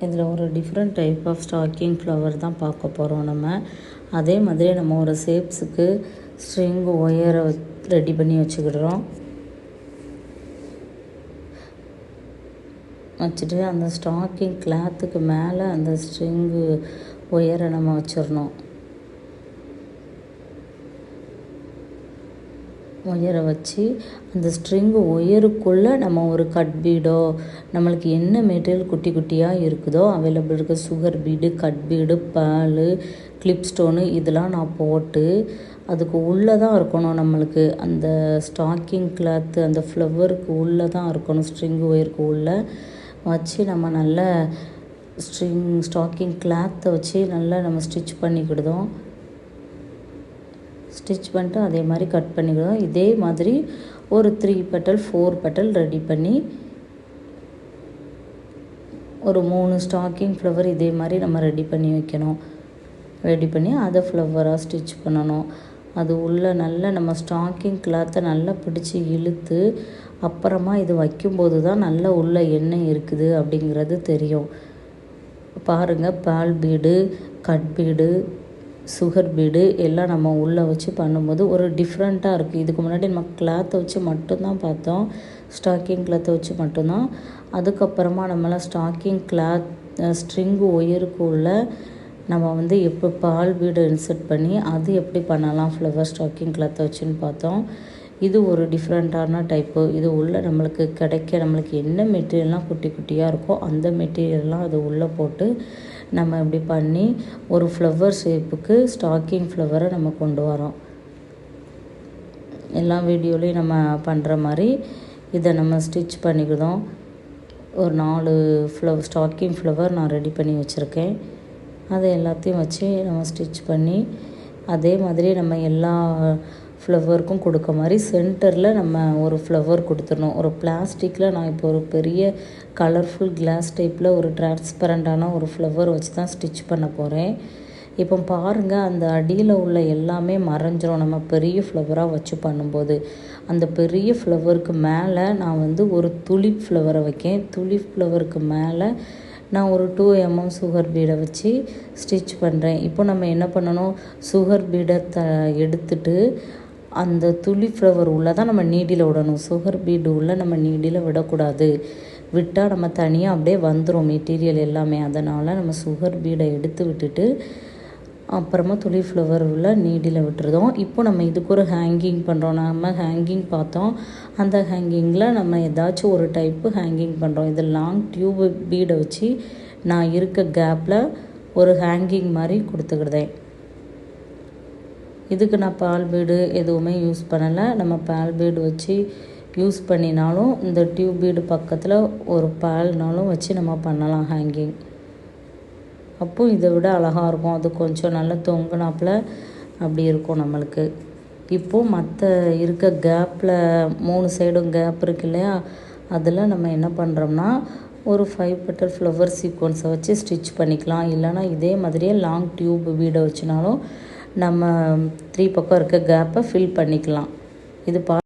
இதில் ஒரு different type of stacking flower தான் பார்க்க போகிறோம் நம்ம. அதே மாதிரி நம்ம ஒரு ஷேப்ஸுக்கு ஸ்ட்ரிங் ஒயரை ரெடி பண்ணி வச்சுக்கிடுறோம். வச்சுட்டு அந்த ஸ்டாக்கிங் கிளாத்துக்கு மேலே அந்த ஸ்ட்ரிங்கு ஒயரை நம்ம வச்சிடணும். ஒயரை வச்சு அந்த ஸ்ட்ரிங்கு ஒயருக்குள்ளே நம்ம ஒரு கட் பீடோ, நம்மளுக்கு என்ன மெட்டீரியல் குட்டி குட்டியாக இருக்குதோ அவைலபிள் இருக்குது, sugar bead, cut bead, pearl, clip stone, இதெல்லாம் நான் போட்டு அதுக்கு உள்ளே தான் இருக்கணும். நம்மளுக்கு அந்த ஸ்டாக்கிங் கிளாத்து அந்த ஃப்ளவருக்கு உள்ளே தான் இருக்கணும். ஸ்ட்ரிங்கு ஒயருக்கு உள்ளே வச்சு நம்ம நல்ல ஸ்டாக்கிங் கிளாத்தை வச்சு நல்லா நம்ம ஸ்டிச் பண்ணிக்கிடுதோம். ஸ்டிச் பண்ணிட்டு அதே மாதிரி கட் பண்ணிக்கிடுவோம். இதே மாதிரி ஒரு 3 பெட்டல் 4 பெட்டல் ரெடி பண்ணி ஒரு 3 ஸ்டாக்கிங் ஃப்ளவர் இதே மாதிரி நம்ம ரெடி பண்ணி வைக்கணும். ரெடி பண்ணி அதை ஃப்ளவராக ஸ்டிச் பண்ணணும். அது உள்ளே நல்லா நம்ம ஸ்டாக்கிங் கிளாத்தை நல்லா பிடிச்சி இழுத்து அப்புறமா இது வைக்கும்போது தான் நல்லா உள்ள எண்ணெய் இருக்குது அப்படிங்கிறது தெரியும். பாருங்கள், ball bead, cut bead, sugar bead எல்லாம் நம்ம உள்ளே வச்சு பண்ணும்போது ஒரு டிஃப்ரெண்ட்டாக இருக்குது. இதுக்கு முன்னாடி நம்ம கிளாத்தை வச்சு மட்டும்தான் பார்த்தோம், ஸ்டாக்கிங் கிளாத்தை வச்சு மட்டும்தான். அதுக்கப்புறமா நம்மளாம் ஸ்டாக்கிங் கிளாத் ஸ்ட்ரிங்கு ஒயருக்கு உள்ள நம்ம எப்போ பால் பீடு இன்சர்ட் பண்ணி அது எப்படி பண்ணலாம் ஃப்ளவர் ஸ்டாக்கிங் கிளாத்தை வச்சுன்னு பார்த்தோம். இது ஒரு டிஃப்ரெண்ட்டான டைப்பு. இது உள்ளே நம்மளுக்கு என்ன மெட்டீரியல்லாம் குட்டி குட்டியாக இருக்கோ அந்த மெட்டீரியல்லாம் அது உள்ளே போட்டு நம்ம இப்படி பண்ணி ஒரு ஃப்ளவர் ஷேப்புக்கு ஸ்டாக்கிங் ஃப்ளவரை நம்ம கொண்டு வரோம். எல்லா வீடியோலையும் நம்ம பண்ணுற மாதிரி இதை நம்ம ஸ்டிச் பண்ணிக்கிட்டோம். ஒரு 4 ஸ்டாக்கிங் ஃப்ளவர் நான் ரெடி பண்ணி வச்சுருக்கேன். அதை எல்லாத்தையும் வச்சு நம்ம ஸ்டிச் பண்ணி அதே மாதிரி நம்ம எல்லா ஃப்ளவருக்கும் கொடுக்க மாதிரி சென்டரில் நம்ம ஒரு ஃப்ளவர் கொடுத்துடணும். ஒரு பிளாஸ்டிக்கில் நான் இப்போ ஒரு பெரிய கலர்ஃபுல் கிளாஸ் டைப்பில் ஒரு டிரான்ஸ்பரண்டான ஒரு ஃப்ளவர் வச்சு தான் ஸ்டிச் பண்ண போகிறேன். இப்போ பாருங்கள், அந்த அடியில் உள்ள எல்லாமே மறைஞ்சிரும் நம்ம பெரிய ஃப்ளவராக வச்சு பண்ணும்போது. அந்த பெரிய ஃப்ளவருக்கு மேலே நான் ஒரு துலிப் ஃப்ளவரை வைக்கேன். துலிப் ஃப்ளவருக்கு மேலே நான் ஒரு 2 mm சுகர் பீடை வச்சு ஸ்டிச் பண்ணுறேன். இப்போ நம்ம என்ன பண்ணணும், சுகர் பீடை எடுத்துட்டு அந்த துலிப் ஃப்ளவர் உள்ளே தான் நம்ம நீடியில் விடணும். சுகர் பீடு உள்ளே நம்ம நீடியில் விடக்கூடாது. விட்டால் நம்ம தனியாக அப்படியே வந்துடும் மெட்டீரியல் எல்லாமே. அதனால் நம்ம சுகர் பீடை எடுத்து விட்டுட்டு அப்புறமா துலிப் ஃப்ளவர் உள்ள நீடியில் விட்டுருதோம். இப்போ நம்ம இதுக்கு ஒரு ஹேங்கிங் பண்ணுறோம். நம்ம ஹேங்கிங் பார்த்தோம், அந்த ஹேங்கிங்கில் நம்ம ஏதாச்சும் ஒரு டைப்பு ஹேங்கிங் பண்ணுறோம். இது லாங் டியூப் பீடை வச்சு நான் இருக்க கேப்பில் ஒரு ஹேங்கிங் மாதிரி கொடுத்துக்கிடுதேன். இதுக்கு நான் பால் பீடு எதுவுமே யூஸ் பண்ணலை. நம்ம பால் பீடு வச்சு யூஸ் பண்ணினாலும் இந்த டியூப் பீடு பக்கத்தில் ஒரு பால்னாலும் வச்சு நம்ம பண்ணலாம் ஹேங்கிங். அப்போது இதை விட அழகாக இருக்கும். அது கொஞ்சம் நல்லா தொங்குனாப்பில் அப்படி இருக்கும் நம்மளுக்கு. இப்போது மற்ற இருக்க கேப்பில் 3 சைடும் கேப் இருக்கு இல்லையா, அதில் நம்ம என்ன பண்ணுறோம்னா ஒரு 5 பெட்டல் ஃப்ளவர் சீக்வன்ஸை வச்சு ஸ்டிச் பண்ணிக்கலாம். இல்லைனா இதே மாதிரியே லாங் டியூப் பீடை வச்சுனாலும் நம்ம 3 பக்கம் இருக்க கேப்பை ஃபில் பண்ணிக்கலாம். இது